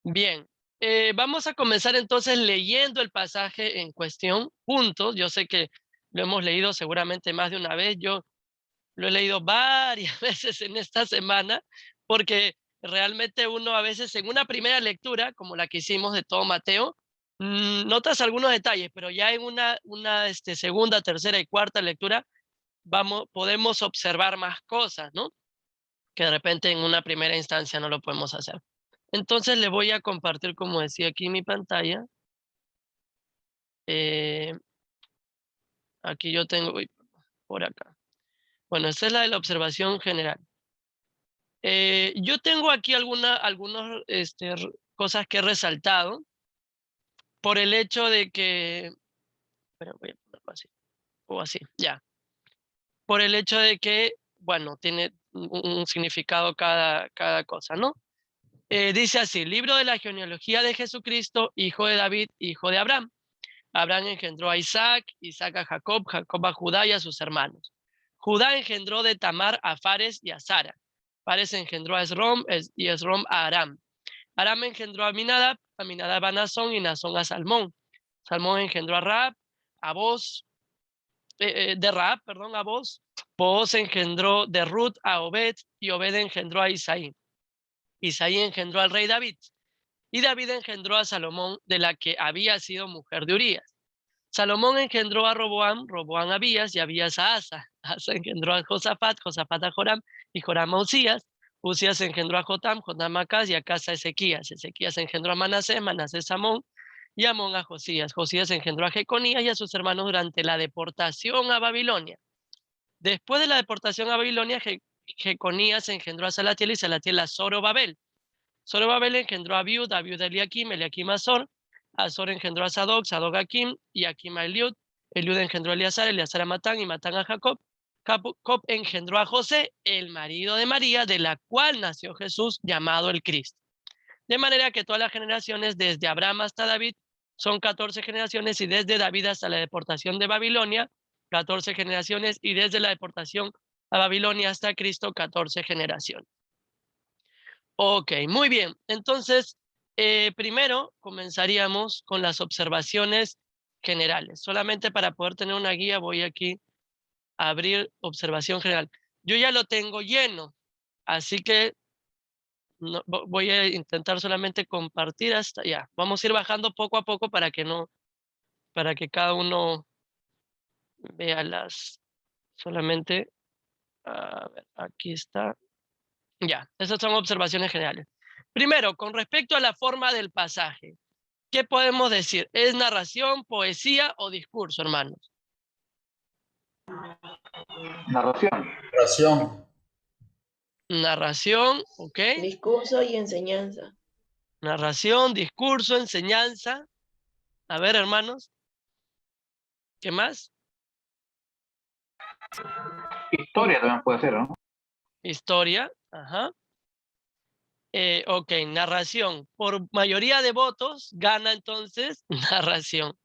Bien, vamos a comenzar entonces leyendo el pasaje en cuestión juntos. Yo sé que lo hemos leído seguramente más de una vez. Yo lo he leído varias veces en esta semana, porque realmente uno a veces en una primera lectura, como la que hicimos de todo Mateo, notas algunos detalles, pero ya en una segunda, tercera y cuarta lectura podemos observar más cosas, ¿no? Que de repente en una primera instancia no lo podemos hacer. Entonces le voy a compartir, como decía aquí, mi pantalla. Eh, Aquí yo tengo, uy, por acá. Bueno, esta es la de la observación general. Yo tengo aquí algunas cosas que he resaltado por el hecho de que, bueno, voy a ponerlo así, o así, ya. Por el hecho de que, bueno, tiene un significado cada cosa, ¿no? Dice así, libro de la genealogía de Jesucristo, hijo de David, hijo de Abraham. Abraham engendró a Isaac, Isaac a Jacob, Jacob a Judá y a sus hermanos. Judá engendró de Tamar a Fares y a Sara. Fares engendró a Esrom y Esrom a Aram. Aram engendró a Aminadab, Aminadab a Nazón y Nazón a Salmón. Salmón engendró a Rahab, a Boz, de Rahab, perdón, a Boz. Boz engendró de Ruth a Obed y Obed engendró a Isaí. Isaí engendró al rey David. Y David engendró a Salomón, de la que había sido mujer de Urías. Salomón engendró a Roboam, Roboam a Abías y Abías a Asa. Asa engendró a Josafat, Josafat a Joram y Joram a Usías. Usías engendró a Jotam, Jotam a Acaz y Acaz a Ezequías. Ezequías engendró a Manasés, Manasés a Amón y Amón a Josías. Josías engendró a Jeconías y a sus hermanos durante la deportación a Babilonia. Después de la deportación a Babilonia, Jeconías engendró a Salatiel y Salatiel a Zorobabel. Zorobabel engendró a Abiud, Abiud a Eliakim, Eliakim a Azor. Azor engendró a Sadoc, Sadoc a Akim y Akim a Eliud. Eliud engendró a Eleazar, Eleazar a Matán y Matán a Jacob. Jacob engendró a José, el marido de María, de la cual nació Jesús, llamado el Cristo. De manera que todas las generaciones, desde Abraham hasta David, son 14 generaciones, y desde David hasta la deportación de Babilonia, 14 generaciones, y desde la deportación a Babilonia hasta Cristo, 14 generaciones. Ok, muy bien. Entonces, primero comenzaríamos con las observaciones generales. Solamente para poder tener una guía voy aquí a abrir observación general. Yo ya lo tengo lleno, así que voy a intentar solamente compartir hasta ya. Vamos a ir bajando poco a poco para que cada uno vea solamente, a ver, aquí está. Ya, esas son observaciones generales. Primero, con respecto a la forma del pasaje, ¿qué podemos decir? ¿Es narración, poesía o discurso, hermanos? Narración. Oración. Narración, ¿ok? Discurso y enseñanza. Narración, discurso, enseñanza. A ver, hermanos, ¿qué más? Historia también puede ser, ¿no? Historia, ajá. Ok, narración. Por mayoría de votos gana entonces narración.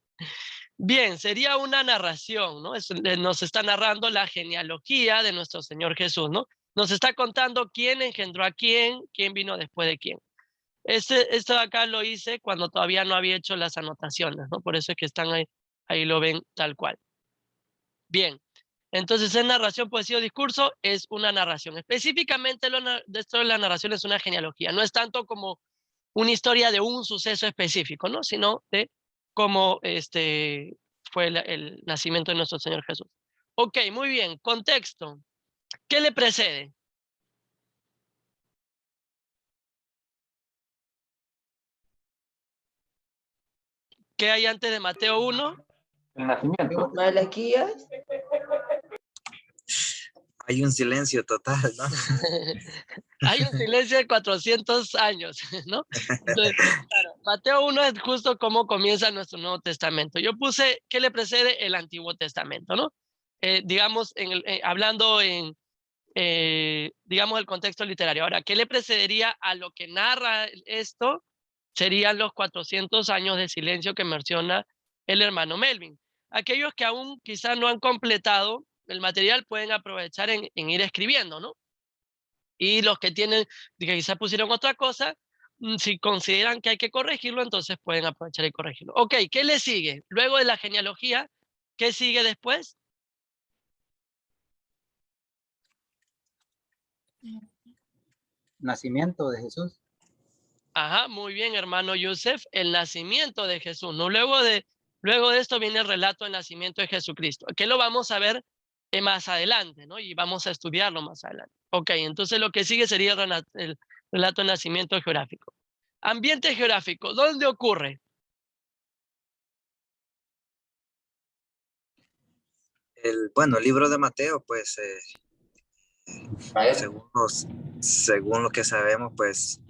Bien, sería una narración, ¿no? Nos está narrando la genealogía de nuestro Señor Jesús, ¿no? Nos está contando quién engendró a quién vino después de quién. Esto de acá lo hice cuando todavía no había hecho las anotaciones, ¿no? Por eso es que están ahí lo ven tal cual. Bien, entonces en narración, poesía o discurso es una narración. Específicamente de esto de la narración es una genealogía. No es tanto como una historia de un suceso específico, ¿no? Sino de cómo fue el nacimiento de nuestro Señor Jesús. Ok, muy bien. Contexto. ¿Qué le precede? ¿Qué hay antes de Mateo 1? El nacimiento. Malaquías. Hay un silencio total, ¿no? Hay un silencio de 400 años, ¿no? Entonces, claro, Mateo 1 es justo cómo comienza nuestro Nuevo Testamento. Yo puse, ¿qué le precede? El Antiguo Testamento, ¿no? Digamos, hablando digamos, el contexto literario. Ahora, ¿qué le precedería a lo que narra esto? Serían los 400 años de silencio que menciona el hermano Melvin. Aquellos que aún quizás no han completado el material pueden aprovechar en ir escribiendo, ¿no? Y los que tienen, que quizás pusieron otra cosa, Si consideran que hay que corregirlo, entonces pueden aprovechar y corregirlo. Ok, ¿qué le sigue? Luego de la genealogía, ¿qué sigue después? Nacimiento de Jesús. Ajá, muy bien, hermano Yusef, el nacimiento de Jesús, ¿no? Luego de esto viene el relato del nacimiento de Jesucristo, que lo vamos a ver más adelante, ¿no? Y vamos a estudiarlo más adelante. Ok, entonces lo que sigue sería el relato del nacimiento geográfico. Ambiente geográfico, ¿dónde ocurre? Bueno, el libro de Mateo, pues, Vaya. según lo que sabemos, pues,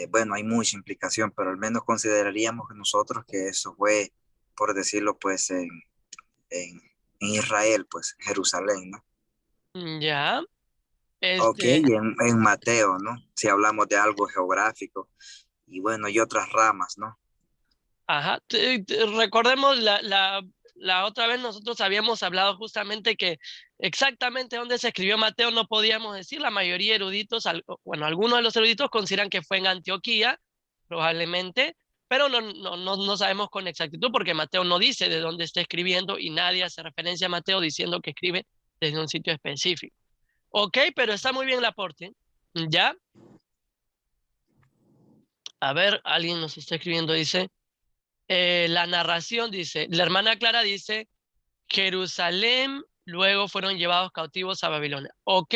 bueno, hay mucha implicación, pero al menos consideraríamos nosotros que eso fue, por decirlo, pues, en, en Israel, pues, Jerusalén, ¿no? Ya, Ok, y en Mateo, ¿no? Si hablamos de algo geográfico, y bueno, y otras ramas, ¿no? ajá, recordemos la otra vez nosotros habíamos hablado justamente que exactamente dónde se escribió Mateo no podíamos decir, la mayoría de eruditos, bueno, algunos de los eruditos consideran que fue en Antioquía, probablemente, pero no sabemos con exactitud porque Mateo no dice de dónde está escribiendo y nadie hace referencia a Mateo diciendo que escribe desde un sitio específico. Ok, pero está muy bien el aporte, ¿ya? A ver, alguien nos está escribiendo, dice... la narración dice, la hermana Clara dice, Jerusalén, luego fueron llevados cautivos a Babilonia. ¿Ok?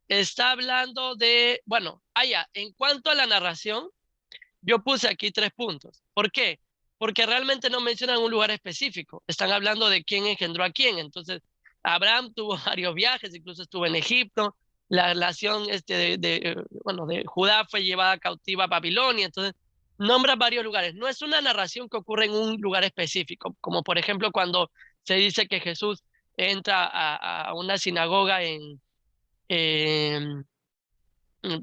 Está hablando de, bueno, allá, en cuanto a la narración, yo puse aquí 3 puntos. ¿Por qué? Porque realmente no mencionan un lugar específico. Están hablando de quién engendró a quién. Entonces, Abraham tuvo varios viajes, incluso estuvo en Egipto. La nación bueno, de Judá fue llevada cautiva a Babilonia. Entonces, nombra varios lugares. No es una narración que ocurre en un lugar específico, como por ejemplo cuando se dice que Jesús entra a una sinagoga en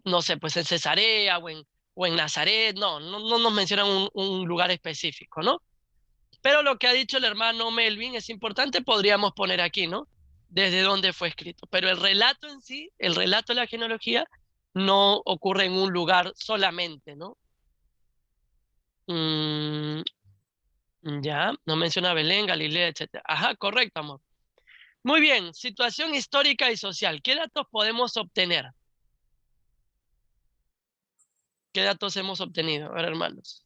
no sé, pues en Cesarea o en Nazaret, no nos mencionan un lugar específico, ¿no? Pero lo que ha dicho el hermano Melvin es importante, podríamos poner aquí, ¿no? Desde dónde fue escrito. Pero el relato en sí, el relato de la genealogía, no ocurre en un lugar solamente, ¿no? Mm, ya, no menciona Belén, Galilea, etcétera. Ajá, correcto, amor. Muy bien, situación histórica y social. ¿Qué datos podemos obtener? ¿Qué datos hemos obtenido? A ver, hermanos.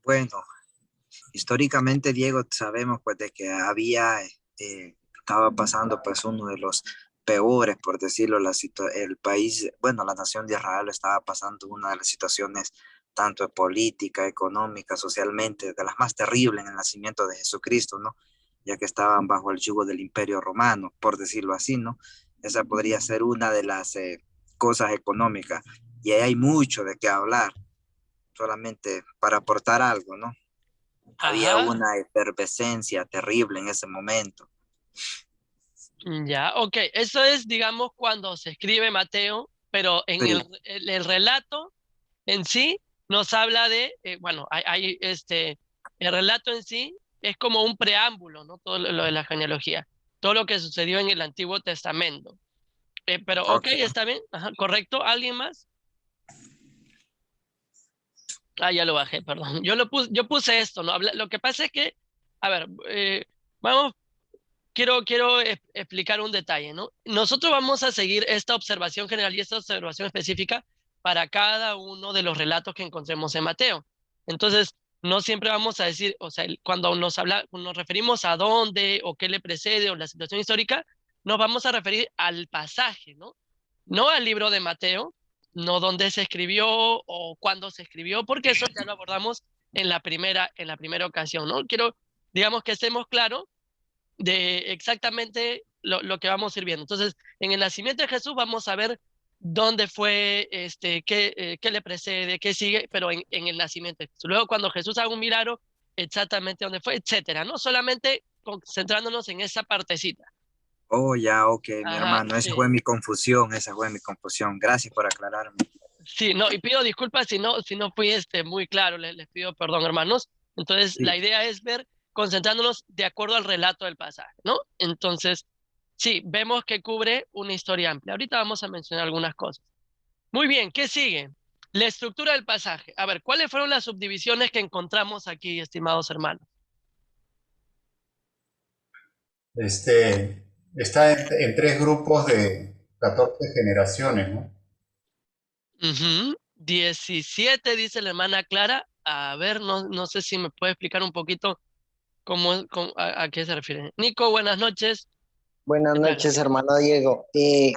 Bueno, históricamente, Diego, sabemos pues de que estaba pasando pues uno de los peores, por decirlo, el país, bueno, la nación de Israel estaba pasando una de las situaciones tanto política, económica, socialmente, de las más terribles en el nacimiento de Jesucristo, ¿no? Ya que estaban bajo el yugo del Imperio Romano, por decirlo así, ¿no? Esa podría ser una de las cosas económicas. Y ahí hay mucho de qué hablar, solamente para aportar algo, ¿no? Había Ajá, una efervescencia terrible en ese momento. ya, ok. Eso es, digamos, cuando se escribe Mateo, pero en Sí, el relato en sí nos habla de, bueno, el relato en sí es como un preámbulo, ¿no? Todo lo de la genealogía, todo lo que sucedió en el Antiguo Testamento. Pero, ok, ok. está bien, ajá, correcto. ¿Alguien más? Ah, ya lo bajé, perdón. Yo puse esto, ¿no? Lo que pasa es que, a ver, vamos. Quiero explicar un detalle, ¿no? Nosotros vamos a seguir esta observación general y esta observación específica para cada uno de los relatos que encontremos en Mateo. Entonces, no siempre vamos a decir, o sea, cuando nos referimos a dónde o qué le precede o la situación histórica, nos vamos a referir al pasaje, ¿no? No al libro de Mateo, no dónde se escribió o cuándo se escribió, porque eso ya lo abordamos en la primera ocasión, ¿no? Quiero, digamos que estemos claros de exactamente lo que vamos a ir viendo. Entonces, en el nacimiento de Jesús vamos a ver dónde fue, qué le precede, qué sigue, pero en el nacimiento de Jesús. Luego, cuando Jesús haga un milagro, exactamente dónde fue, etcétera, ¿no? Solamente concentrándonos en esa partecita. Oh, ya, ok, mi Ajá, hermano, esa sí. fue mi confusión, esa fue mi confusión. Gracias por aclararme. Sí, no, y pido disculpas si no fui muy claro, les pido perdón, hermanos. Entonces, Sí, la idea es ver, concentrándonos de acuerdo al relato del pasaje, ¿no? Entonces, sí, vemos que cubre una historia amplia. Ahorita vamos a mencionar algunas cosas. Muy bien, ¿qué sigue? La estructura del pasaje. A ver, ¿cuáles fueron las subdivisiones que encontramos aquí, estimados hermanos? Está en tres grupos de 14 generaciones, ¿no? 17, dice la hermana Clara. A ver, no sé si me puede explicar un poquito a qué se refiere. Nico, buenas noches. Buenas ¿Qué tal? noches, hermano Diego.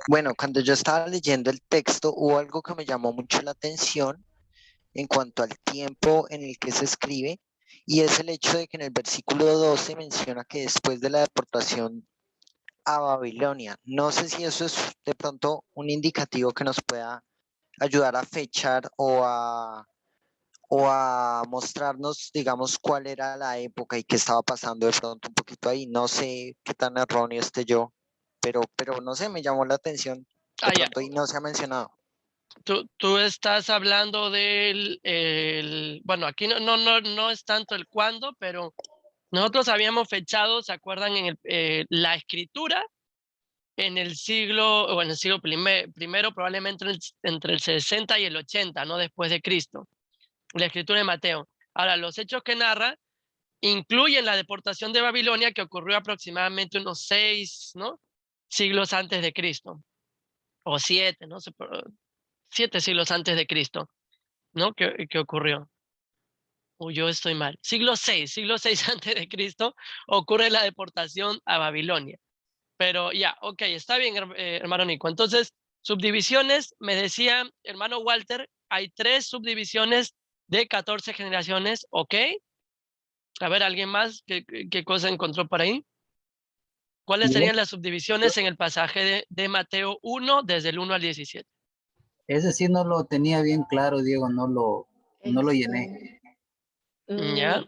Bueno, cuando yo estaba leyendo el texto, hubo algo que me llamó mucho la atención en cuanto al tiempo en el que se escribe, y es el hecho de que en el versículo 12 menciona que después de la deportación a Babilonia. No sé si eso es de pronto un indicativo que nos pueda ayudar a fechar o a mostrarnos, digamos, cuál era la época y qué estaba pasando de pronto un poquito ahí. No sé qué tan erróneo esté yo, pero no sé, me llamó la atención de Ah, ya. pronto y no se ha mencionado. Tú estás hablando bueno, aquí no es tanto el cuándo, pero nosotros habíamos fechado, ¿se acuerdan? La escritura en el siglo, o en el siglo primero, probablemente entre el 60 y el 80, ¿no? Después de Cristo. La escritura de Mateo. Ahora, los hechos que narra incluyen la deportación de Babilonia, que ocurrió aproximadamente unos 6, ¿no? Siglos antes de Cristo, o 7, ¿no? 7 siglos antes de Cristo, ¿no? Que ocurrió. Yo estoy mal. Siglo VI antes de Cristo ocurre la deportación a Babilonia. Pero ya, ok, está bien, hermano Nico. Entonces, subdivisiones, me decía hermano Walter, hay 3 subdivisiones de 14 generaciones, ok. A ver, ¿alguien más? ¿Qué cosa encontró por ahí? ¿Cuáles Y serían las subdivisiones en el pasaje de Mateo 1, desde el 1 al 17? ese sí no lo tenía bien claro, Diego, no lo llené. ¿Ya?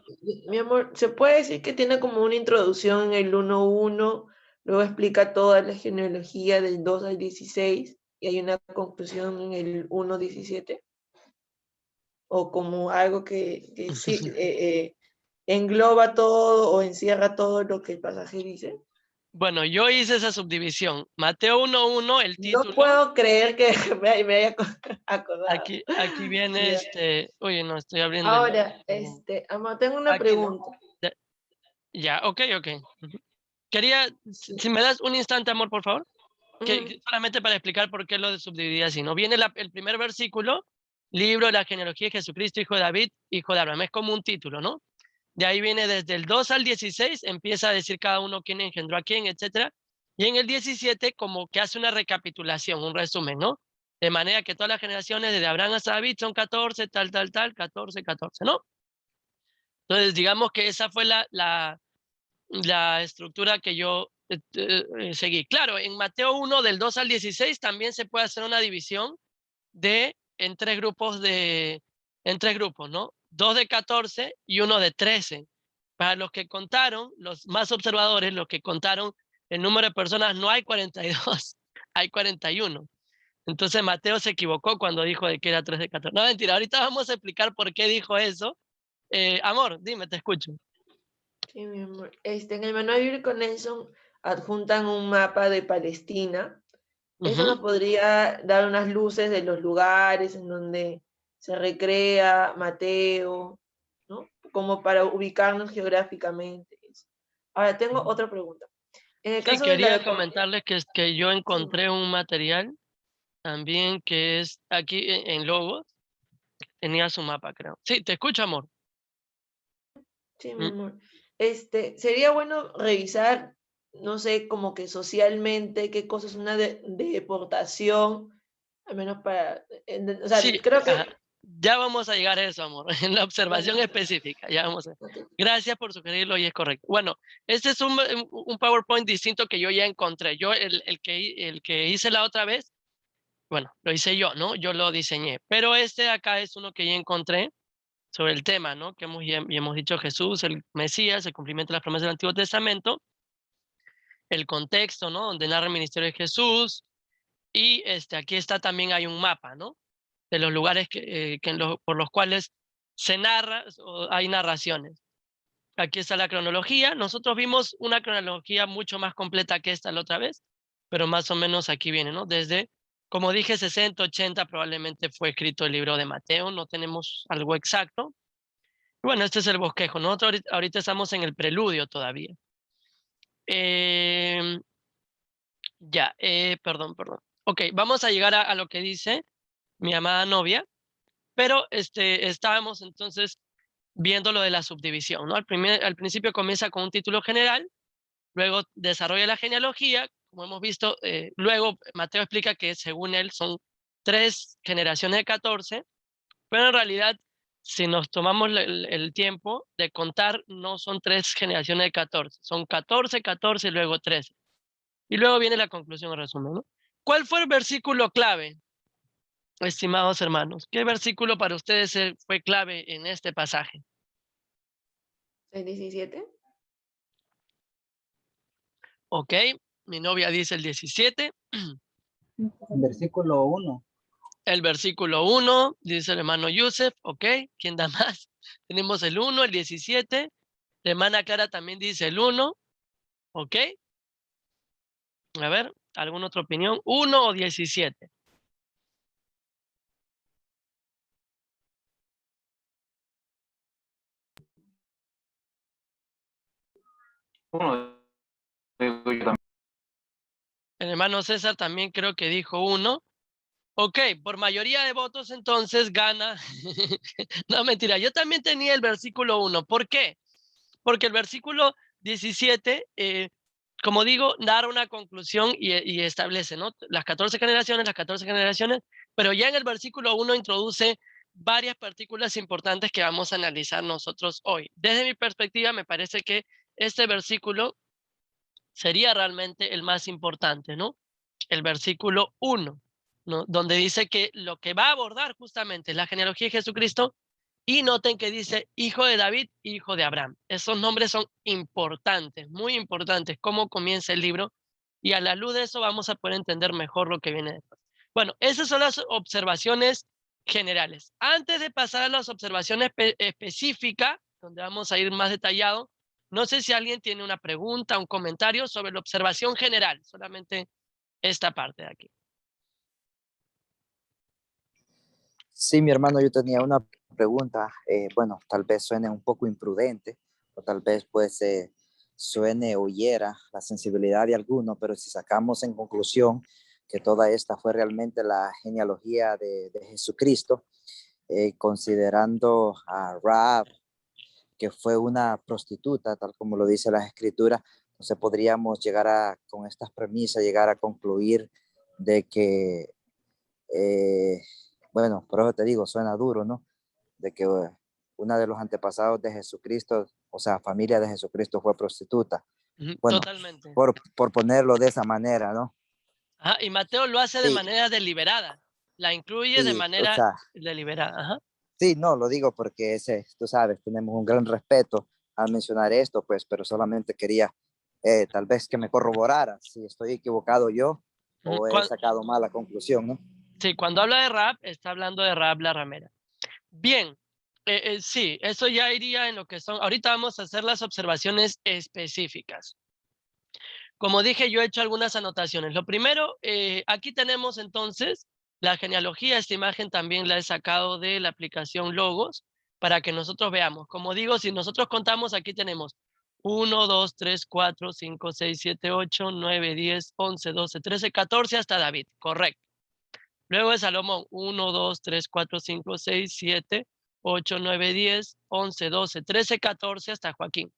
Mi amor, se puede decir que tiene como una introducción en el 1:1, luego explica toda la genealogía del 2 al 16 y hay una conclusión en el 1:17, o como algo que sí, engloba todo o encierra todo lo que el pasaje dice. Bueno, yo hice esa subdivisión. Mateo 1:1, el No título. puedo creer que me haya acordado. Aquí viene Ya. Oye, no, estoy abriendo Ahora, amor, tengo una aquí, ¿no? pregunta. Ya, ok. Ujú. Quería, si me das un instante, amor, por favor, solamente para explicar por qué lo subdividí así, ¿no? Viene el primer versículo, libro de la genealogía de Jesucristo, hijo de David, hijo de Abraham. Es como un título, ¿no? De ahí viene desde el 2 al 16, empieza a decir cada uno quién engendró a quién, etcétera. Y en el 17 como que hace una recapitulación, un resumen, ¿no? De manera que todas las generaciones desde Abraham hasta David son 14, tal, 14, ¿no? Entonces, digamos que esa fue la estructura que yo seguí. Claro, en Mateo 1, del 2 al 16, también se puede hacer una división en tres grupos, ¿no? 2 de 14 y 1 de 13. Para los que contaron, los más observadores, los que contaron el número de personas, no hay 42, hay 41. Entonces Mateo se equivocó cuando dijo de que era 3 de 14. No, mentira, ahorita vamos a explicar por qué dijo eso. Amor, dime, te escucho. Sí, mi amor. En el manual bíblico Nelson adjuntan un mapa de Palestina. Eso nos podría dar unas luces de los lugares en donde se recrea Mateo, ¿no? Como para ubicarnos geográficamente. Ahora, tengo otra pregunta. En el Sí, caso de la quería deportación, comentarles que yo encontré un material también que es aquí en Logos, tenía su mapa, creo. Sí, te escucho, amor. sí, mi amor. Sería bueno revisar, no sé, como que socialmente, qué cosa es una deportación, al menos para, o sea, Sí, creo que, ya vamos a llegar a eso, amor, en la observación bueno, específica, ya vamos a... ok. Gracias por sugerirlo y es correcto. Bueno, este es un PowerPoint distinto que yo ya encontré. Yo, el que hice la otra vez, bueno, lo hice yo, ¿no? Yo lo diseñé, pero este de acá es uno que ya encontré sobre el tema, ¿no? Que ya hemos dicho Jesús, el Mesías, el cumplimiento de las promesas del Antiguo Testamento, el contexto, ¿no? Donde narra el ministerio de Jesús, y aquí está también hay un mapa, ¿no? De los lugares por los cuales se narra, o hay narraciones. Aquí está la cronología. Nosotros vimos una cronología mucho más completa que esta la otra vez, pero más o menos aquí viene, ¿no? Desde Como dije, 60, 80 probablemente fue escrito el libro de Mateo, no tenemos algo exacto. Bueno, este es el bosquejo. Nosotros ahorita estamos en el preludio todavía. Perdón. Ok, vamos a llegar a lo que dice mi amada novia, pero estábamos entonces viendo lo de la subdivisión, ¿no? Al principio comienza con un título general, luego desarrolla la genealogía, como hemos visto, luego Mateo explica que según él son 3 generaciones de 14, pero en realidad si nos tomamos el tiempo de contar, no son 3 generaciones de 14, son 14, 14 y luego 13. Y luego viene la conclusión, el resumen, ¿no? ¿Cuál fue el versículo clave, estimados hermanos? ¿Qué versículo para ustedes fue clave en este pasaje? ¿El 17? Ok, mi novia dice el 17. Versículo 1. El versículo 1, dice el hermano Yusef. Ok, ¿quién da más? Tenemos el 1, el 17. La hermana Clara también dice el 1. Ok. A ver, ¿alguna otra opinión? 1 o 17. El hermano César también creo que dijo 1. Ok, por mayoría de votos entonces gana. No, mentira, yo también tenía el versículo 1. ¿Por qué? Porque el versículo 17, como digo, narra una conclusión y establece, ¿no? Las 14 generaciones, pero ya en el versículo 1 introduce varias partículas importantes que vamos a analizar nosotros hoy. Desde mi perspectiva, me parece que este versículo sería realmente el más importante, ¿no? El versículo 1, ¿no? Donde dice que lo que va a abordar justamente es la genealogía de Jesucristo. Y noten que dice hijo de David, hijo de Abraham. Esos nombres son importantes, muy importantes, cómo comienza el libro. Y a la luz de eso vamos a poder entender mejor lo que viene después. Bueno, esas son las observaciones generales. Antes de pasar a las observaciones específicas, donde vamos a ir más detallado, no sé si alguien tiene una pregunta, un comentario sobre la observación general, solamente esta parte de aquí. Sí, mi hermano, yo tenía una pregunta. Bueno, tal vez suene un poco imprudente o tal vez pues suene o hiera la sensibilidad de alguno, pero si sacamos en conclusión que toda esta fue realmente la genealogía de Jesucristo, considerando a Rahab, que fue una prostituta, tal como lo dice las escrituras, entonces podríamos con estas premisas, llegar a concluir de que bueno, por eso te digo, suena duro, ¿no? De que una de los antepasados de Jesucristo, o sea, familia de Jesucristo fue prostituta. Bueno, Totalmente. por ponerlo de esa manera, ¿no? Ajá, y Mateo lo hace de Sí, manera deliberada, la incluye de sí, o manera sea, deliberada. Ajá. sí, no, lo digo porque tú sabes, tenemos un gran respeto al mencionar esto, pues, pero solamente quería tal vez que me corroborara si estoy equivocado yo o he sacado mal la conclusión, ¿no? Sí, cuando habla de Rahab, está hablando de Rahab la ramera. Bien, sí, eso ya iría en lo que son. Ahorita vamos a hacer las observaciones específicas. Como dije, yo he hecho algunas anotaciones. Lo primero, aquí tenemos entonces la genealogía. Esta imagen también la he sacado de la aplicación Logos para que nosotros veamos. Como digo, si nosotros contamos, aquí tenemos 1, 2, 3, 4, 5, 6, 7, 8, 9, 10, 11, 12, 13, 14 hasta David. Correcto. Luego de Salomón, 1, 2, 3, 4, 5, 6, 7, 8, 9, 10, 11, 12, 13, 14 hasta Joaquín.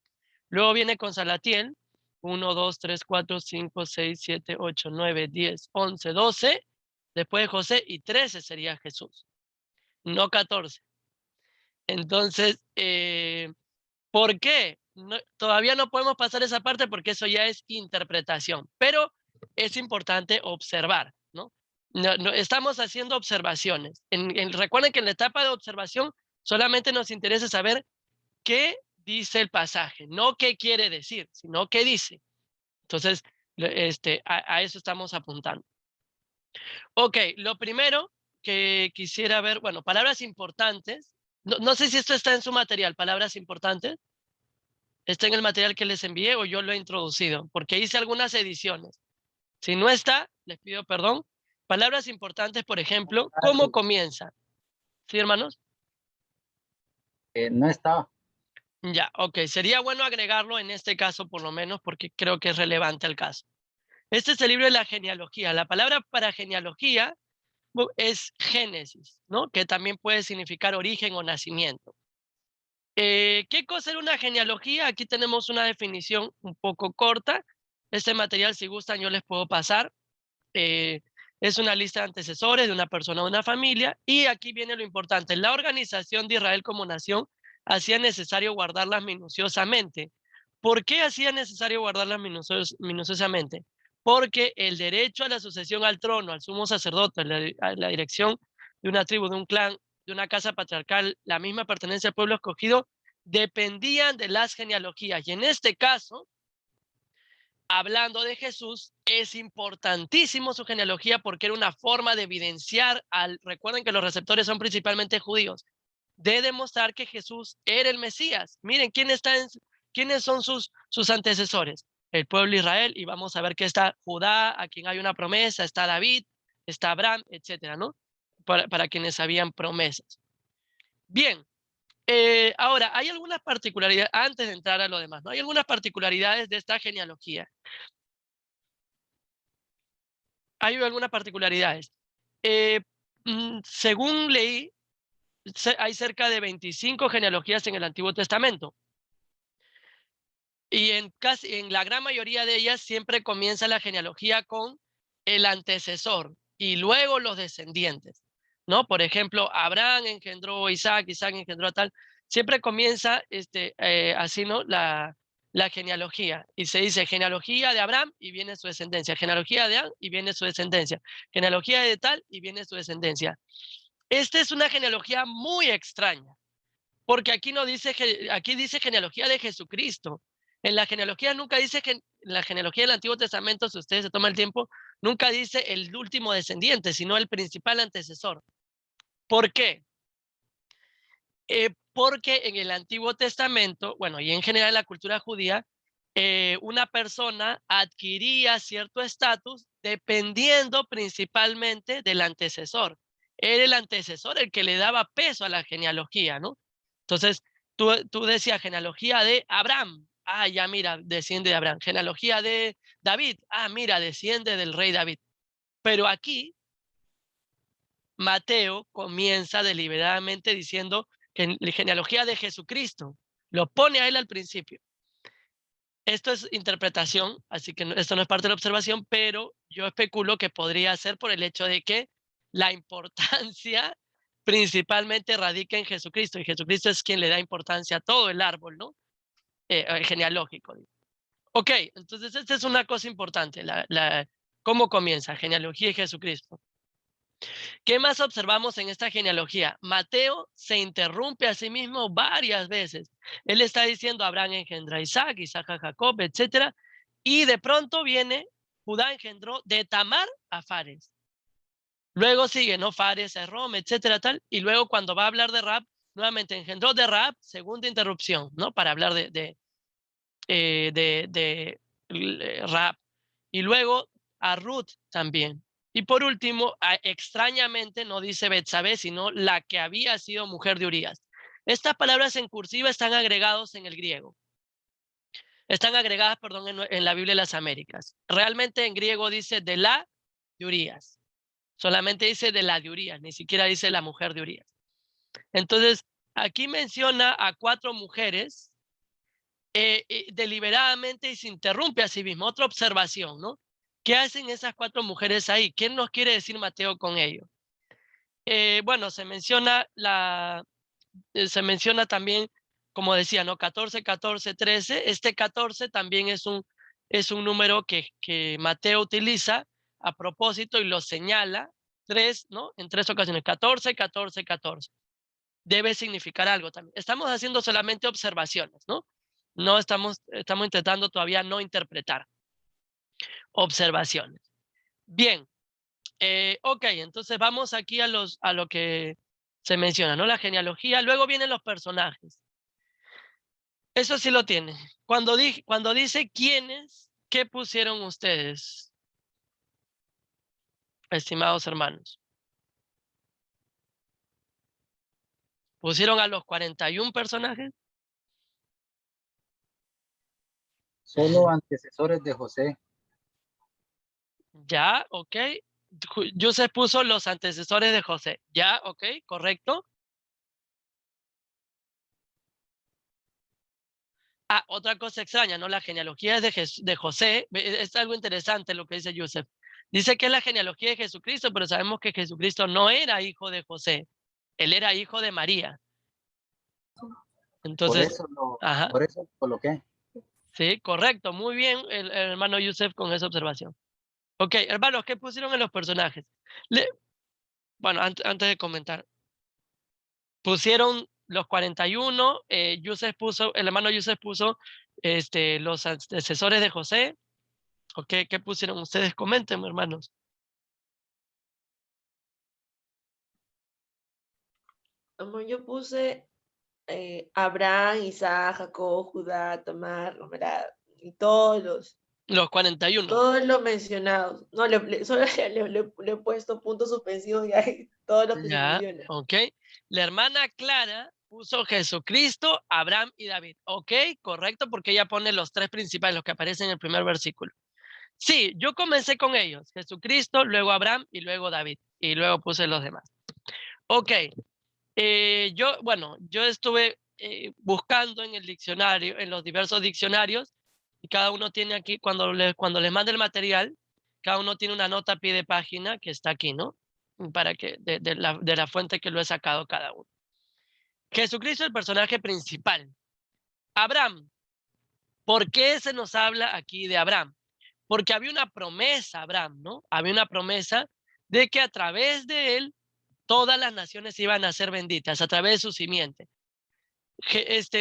Luego viene con Salatiel, 1, 2, 3, 4, 5, 6, 7, 8, 9, 10, 11, 12. Después de José y 13 sería Jesús, no 14. Entonces, ¿por qué? Todavía no podemos pasar esa parte porque eso ya es interpretación, pero es importante observar, ¿no? Estamos haciendo observaciones. Recuerden que en la etapa de observación solamente nos interesa saber qué dice el pasaje, no qué quiere decir, sino qué dice. Entonces, a eso estamos apuntando. Ok, lo primero que quisiera ver, bueno, palabras importantes. No sé si esto está en su material, palabras importantes. ¿Está en el material que les envié o yo lo he introducido? Porque hice algunas ediciones. Si no está, les pido perdón. Palabras importantes, por ejemplo, ¿cómo comienza? ¿Sí, hermanos? No estaba. Ya, ok. Sería bueno agregarlo en este caso, por lo menos, porque creo que es relevante al caso. Este es el libro de la genealogía. La palabra para genealogía es Génesis, ¿no? Que también puede significar origen o nacimiento. ¿Qué cosa era una genealogía? Aquí tenemos una definición un poco corta. Este material, si gustan, yo les puedo pasar. Es una lista de antecesores de una persona o una familia. Y aquí viene lo importante. La organización de Israel como nación hacía necesario guardarlas minuciosamente. ¿Por qué hacía necesario guardarlas minuciosamente? Porque el derecho a la sucesión al trono, al sumo sacerdote, a la dirección de una tribu, de un clan, de una casa patriarcal, la misma pertenencia al pueblo escogido, dependían de las genealogías. Y en este caso, hablando de Jesús, es importantísimo su genealogía porque era una forma de evidenciar, recuerden que los receptores son principalmente judíos, de demostrar que Jesús era el Mesías. Miren, ¿quiénes son sus antecesores? El pueblo de Israel, y vamos a ver que está Judá, a quien hay una promesa, está David, está Abraham, etcétera, ¿no? Para quienes habían promesas. Bien, ahora, hay algunas particularidades, antes de entrar a lo demás, ¿no? Hay algunas particularidades de esta genealogía. Hay algunas particularidades. Según leí, hay cerca de 25 genealogías en el Antiguo Testamento. Y en la gran mayoría de ellas siempre comienza la genealogía con el antecesor y luego los descendientes, ¿no? Por ejemplo, Abraham engendró a Isaac, Isaac engendró a tal. Siempre comienza así, ¿no? La genealogía. Y se dice genealogía de Abraham y viene su descendencia. Genealogía de Abraham y viene su descendencia. Genealogía de tal y viene su descendencia. Esta es una genealogía muy extraña. Porque aquí no dice, aquí dice genealogía de Jesucristo. En la genealogía nunca dice, en la genealogía del Antiguo Testamento, si ustedes se toman el tiempo, nunca dice el último descendiente, sino el principal antecesor. ¿Por qué? Porque en el Antiguo Testamento, bueno, y en general en la cultura judía, una persona adquiría cierto estatus dependiendo principalmente del antecesor. Era el antecesor el que le daba peso a la genealogía, ¿no? Entonces, tú decías genealogía de Abraham. Ah, ya mira, desciende de Abraham. Genealogía de David. Ah, mira, desciende del rey David. Pero aquí, Mateo comienza deliberadamente diciendo que la genealogía de Jesucristo. Lo pone a él al principio. Esto es interpretación, así que esto no es parte de la observación, pero yo especulo que podría ser por el hecho de que la importancia principalmente radica en Jesucristo, y Jesucristo es quien le da importancia a todo el árbol, ¿no? Genealógico. Ok, entonces esta es una cosa importante, cómo comienza, genealogía de Jesucristo. ¿Qué más observamos en esta genealogía? Mateo se interrumpe a sí mismo varias veces. Él está diciendo Abraham engendró a Isaac, Isaac a Jacob, etc. Y de pronto viene, Judá engendró de Tamar a Fares. Luego sigue, ¿no? Fares, Esrom, etcétera, tal. Y luego cuando va a hablar de Rab, nuevamente engendró de Rab, segunda interrupción, ¿no? Para hablar de Rab. Y luego a Ruth también. Y por último, extrañamente no dice Betsabé, sino la que había sido mujer de Urías. Estas palabras en cursiva están agregados en el griego. Están agregadas, perdón, en la Biblia de las Américas. Realmente en griego dice de la de Urías. Solamente dice de la de Urías, ni siquiera dice la mujer de Urías. Entonces, aquí menciona a 4 mujeres deliberadamente y se interrumpe a sí mismo. Otra observación, ¿no? ¿Qué hacen esas 4 mujeres ahí? ¿Qué nos quiere decir Mateo con ello? Bueno, se menciona también, como decía, ¿no? 14, 14, 13. Este 14 también es un número que Mateo utiliza a propósito y lo señala 3, ¿no? En 3 ocasiones, 14, 14, 14. Debe significar algo también. Estamos haciendo solamente observaciones, ¿no? No estamos intentando todavía no interpretar. Observaciones. Bien. Ok, entonces vamos aquí a lo que se menciona, ¿no? La genealogía. Luego vienen los personajes. Eso sí lo tiene. Cuando dice quiénes, ¿qué pusieron ustedes? estimados hermanos? ¿Pusieron a los 41 personajes? Solo antecesores de José. Ya, ok. Joseph puso los antecesores de José. Ya, ok, correcto. Ah, otra cosa extraña, ¿no? La genealogía es de José. Es algo interesante lo que dice Joseph. Dice que es la genealogía de Jesucristo, pero sabemos que Jesucristo no era hijo de José. Él era hijo de María. Entonces, ajá, Por eso lo coloqué. sí, correcto. Muy bien, el hermano Joseph con esa observación. Ok, hermanos, ¿qué pusieron en los personajes? Bueno, antes de comentar. Pusieron los 41, el hermano Yusef puso los antecesores de José. ¿O qué pusieron ustedes? Comenten, hermanos. Amor, yo puse Abraham, Isaac, Jacob, Judá, Tamar, y Los 41. todos los mencionados. No, solo le he puesto puntos suspensivos y hay todos los que se Ya, mencionan. ok. La hermana Clara puso Jesucristo, Abraham y David. Ok, correcto, porque ella pone los tres principales, los que aparecen en el primer versículo. Sí, yo comencé con ellos. Jesucristo, luego Abraham y luego David. Y luego puse los demás. Ok. Yo estuve buscando en el diccionario, en los diversos diccionarios, y cada uno tiene aquí, cuando les mande el material, cada uno tiene una nota a pie de página que está aquí, ¿no? Para que, de la fuente que lo he sacado cada uno. Jesucristo es el personaje principal. Abraham. ¿Por qué se nos habla aquí de Abraham? Porque había una promesa, Abraham, ¿no? Había una promesa de que a través de él todas las naciones iban a ser benditas, a través de su simiente.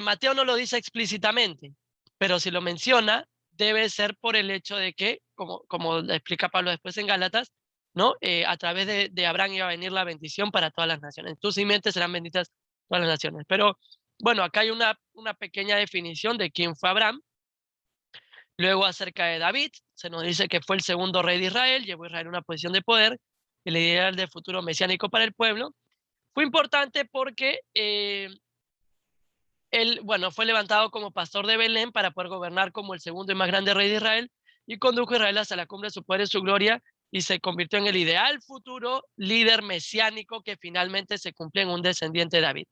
Mateo no lo dice explícitamente, pero si lo menciona, debe ser por el hecho de que, como explica Pablo después en Gálatas, ¿no? A través de Abraham iba a venir la bendición para todas las naciones. En tus simientes serán benditas todas las naciones. Pero bueno, acá hay una pequeña definición de quién fue Abraham. Luego, acerca de David, se nos dice que fue el segundo rey de Israel, llevó a Israel a una posición de poder, el ideal de futuro mesiánico para el pueblo. Fue importante porque él, fue levantado como pastor de Belén para poder gobernar como el segundo y más grande rey de Israel, y condujo a Israel hasta la cumbre de su poder y su gloria, y se convirtió en el ideal futuro líder mesiánico que finalmente se cumplió en un descendiente de David.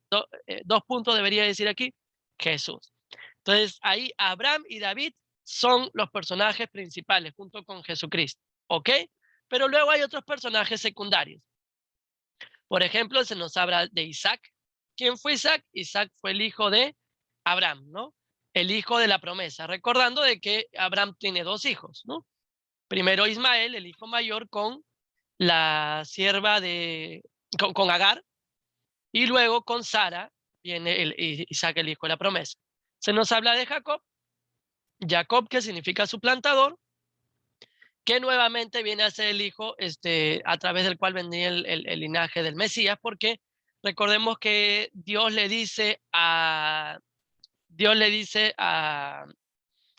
Dos puntos debería decir aquí: Jesús. Entonces, ahí Abraham y David son los personajes principales junto con Jesucristo, ¿ok? Pero luego hay otros personajes secundarios. Por ejemplo, se nos habla de Isaac. ¿Quién fue Isaac? Isaac fue el hijo de Abraham, ¿no? El hijo de la promesa, recordando de que Abraham tiene dos hijos, ¿no? Primero Ismael, el hijo mayor, con la sierva con Agar, y luego con Sara viene Isaac, el hijo de la promesa. Se nos habla de Jacob, que significa suplantador, que nuevamente viene a ser el hijo a través del cual vendría el linaje del Mesías, porque recordemos que Dios le dice a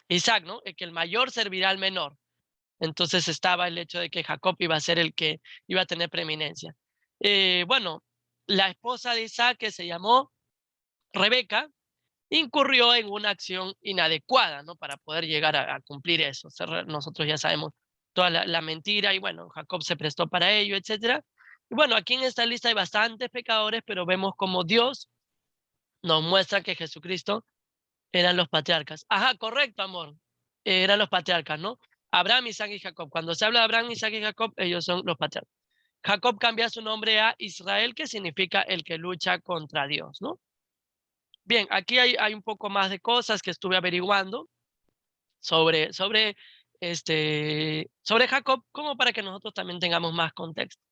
Isaac, ¿no? Que el mayor servirá al menor. Entonces estaba el hecho de que Jacob iba a ser el que iba a tener preeminencia. La esposa de Isaac, que se llamó Rebeca, incurrió en una acción inadecuada, ¿no? Para poder llegar a cumplir eso. Nosotros ya sabemos toda la mentira, y bueno, Jacob se prestó para ello, etcétera. Y bueno, aquí en esta lista hay bastantes pecadores, pero vemos como Dios nos muestra que Jesucristo eran los patriarcas. Ajá, correcto, amor. Eran los patriarcas, ¿no? Abraham, Isaac y Jacob. Cuando se habla de Abraham, Isaac y Jacob, ellos son los patriarcas. Jacob cambia su nombre a Israel, que significa el que lucha contra Dios, ¿no? Bien, aquí hay un poco más de cosas que estuve averiguando sobre Jacob, como para que nosotros también tengamos más contexto.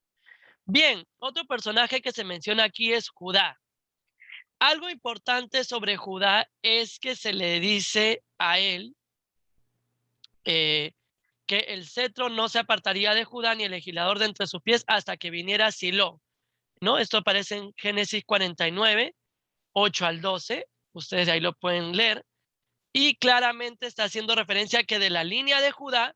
Bien, otro personaje que se menciona aquí es Judá. Algo importante sobre Judá es que se le dice a él que el cetro no se apartaría de Judá ni el legislador de entre sus pies hasta que viniera Silo, ¿no? Esto aparece en Génesis 49, 8 al 12. Ustedes de ahí lo pueden leer. Y claramente está haciendo referencia a que de la línea de Judá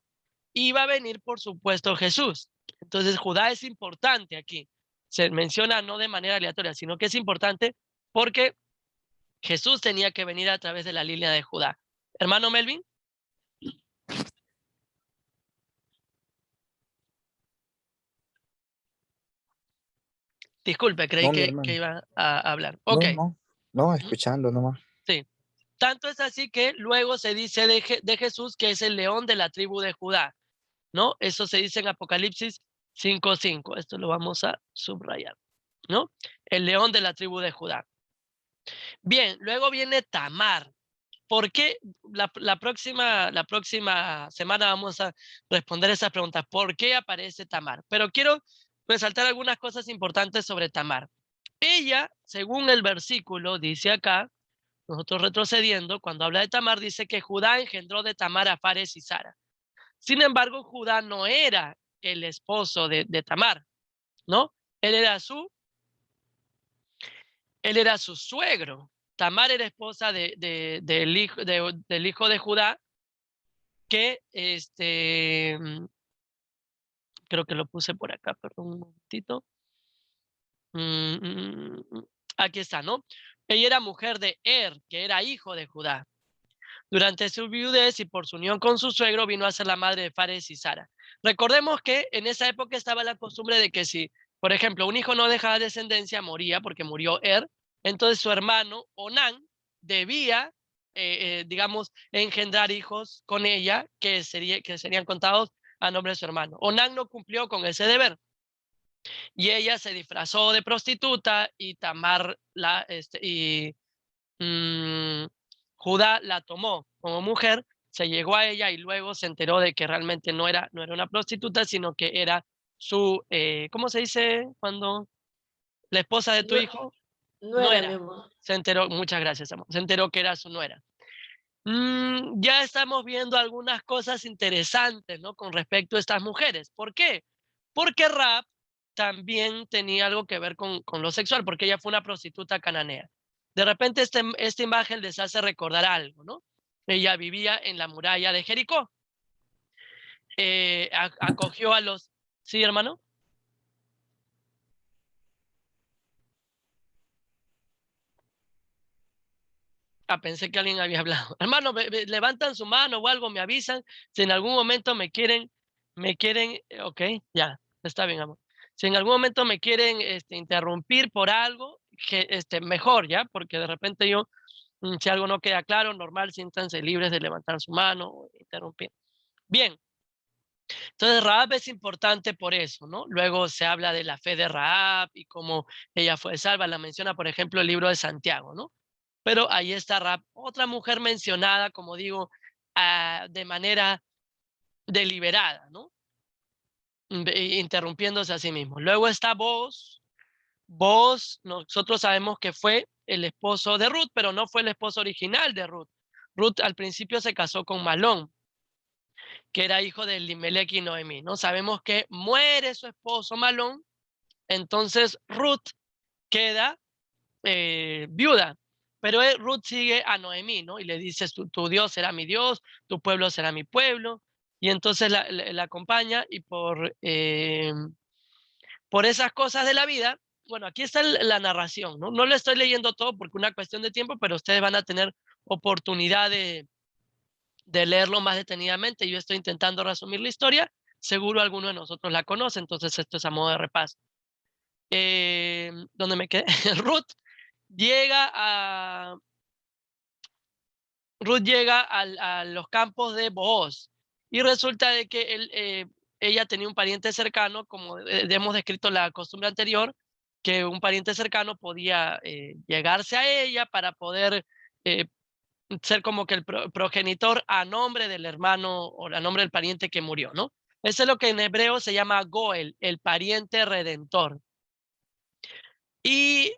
iba a venir, por supuesto, Jesús. Entonces Judá es importante aquí. Se menciona no de manera aleatoria, sino que es importante porque Jesús tenía que venir a través de la línea de Judá. Hermano Melvin. Disculpe, creí No, mi que hermano. iba a hablar. No, Ok. no, escuchando nomás. Sí. Tanto es así que luego se dice de Jesús que es el león de la tribu de Judá, ¿no? Eso se dice en Apocalipsis 5:5. Esto lo vamos a subrayar, ¿no? El león de la tribu de Judá. Bien, luego viene Tamar. ¿Por qué? La próxima semana vamos a responder esas preguntas. ¿Por qué aparece Tamar? Pero quiero resaltar algunas cosas importantes sobre Tamar. Ella, según el versículo, dice acá, nosotros retrocediendo, cuando habla de Tamar, dice que Judá engendró de Tamar a Fares y Zara. Sin embargo, Judá no era el esposo de Tamar, ¿no? Él era su suegro. Tamar era esposa del hijo de Judá, que creo que lo puse por acá, perdón un momentito. Aquí está, ¿no? Ella era mujer de que era hijo de Judá. Durante su viudez y por su unión con su suegro vino a ser la madre de Fares y Zara. Recordemos que en esa época estaba la costumbre de que si, por ejemplo, un hijo no dejaba descendencia, moría porque murió entonces su hermano Onán debía, digamos, engendrar hijos con ella que serían contados a nombre de su hermano. Onán no cumplió con ese deber y ella se disfrazó de prostituta y Tamar Judá la tomó como mujer, se llegó a ella y luego se enteró de que realmente no era una prostituta, sino que era su, ¿cómo se dice cuando la esposa de tu hijo? No era, mi Nuera. amor. Se enteró, muchas gracias, amor. Se enteró que era su nuera. Ya estamos viendo algunas cosas interesantes, ¿no? Con respecto a estas mujeres. ¿Por qué? Porque Rahab también tenía algo que ver con lo sexual, porque ella fue una prostituta cananea. De repente esta imagen les hace recordar algo, ¿no? Ella vivía en la muralla de Jericó. Acogió a los... ¿Sí, hermano? Pensé que alguien había hablado. Hermano, levantan su mano o algo, me avisan. Si en algún momento me quieren, ok, ya, está bien, amor. Si en algún momento me quieren interrumpir por algo, mejor, ¿ya? Porque de repente yo, si algo no queda claro, normal, siéntanse libres de levantar su mano o interrumpir. Bien. Entonces, Rahab es importante por eso, ¿no? Luego se habla de la fe de Rahab y cómo ella fue salva. La menciona, por ejemplo, el libro de Santiago, ¿no? Pero ahí está Rahab, otra mujer mencionada, como digo, de manera deliberada, ¿no? Interrumpiéndose a sí mismo. Luego está Booz. Booz, nosotros sabemos que fue el esposo de Ruth, pero no fue el esposo original de Ruth. Ruth al principio se casó con Malón, que era hijo de Elimelech y Noemí, ¿no? Sabemos que muere su esposo Malón, entonces Ruth queda viuda. Pero Ruth sigue a Noemí, ¿no? Y le dice, tu Dios será mi Dios, tu pueblo será mi pueblo. Y entonces la acompaña y por esas cosas de la vida, bueno, aquí está la narración, ¿no? No le estoy leyendo todo porque una cuestión de tiempo, pero ustedes van a tener oportunidad de leerlo más detenidamente. Yo estoy intentando resumir la historia. Seguro alguno de nosotros la conoce, entonces esto es a modo de repaso. ¿Dónde me quedé? Ruth llega a los campos de Booz y resulta de que ella tenía un pariente cercano, como hemos descrito la costumbre anterior, que un pariente cercano podía llegarse a ella para poder ser como que el progenitor a nombre del hermano o a nombre del pariente que murió, ¿no? Eso es lo que en hebreo se llama Goel, el pariente redentor. Y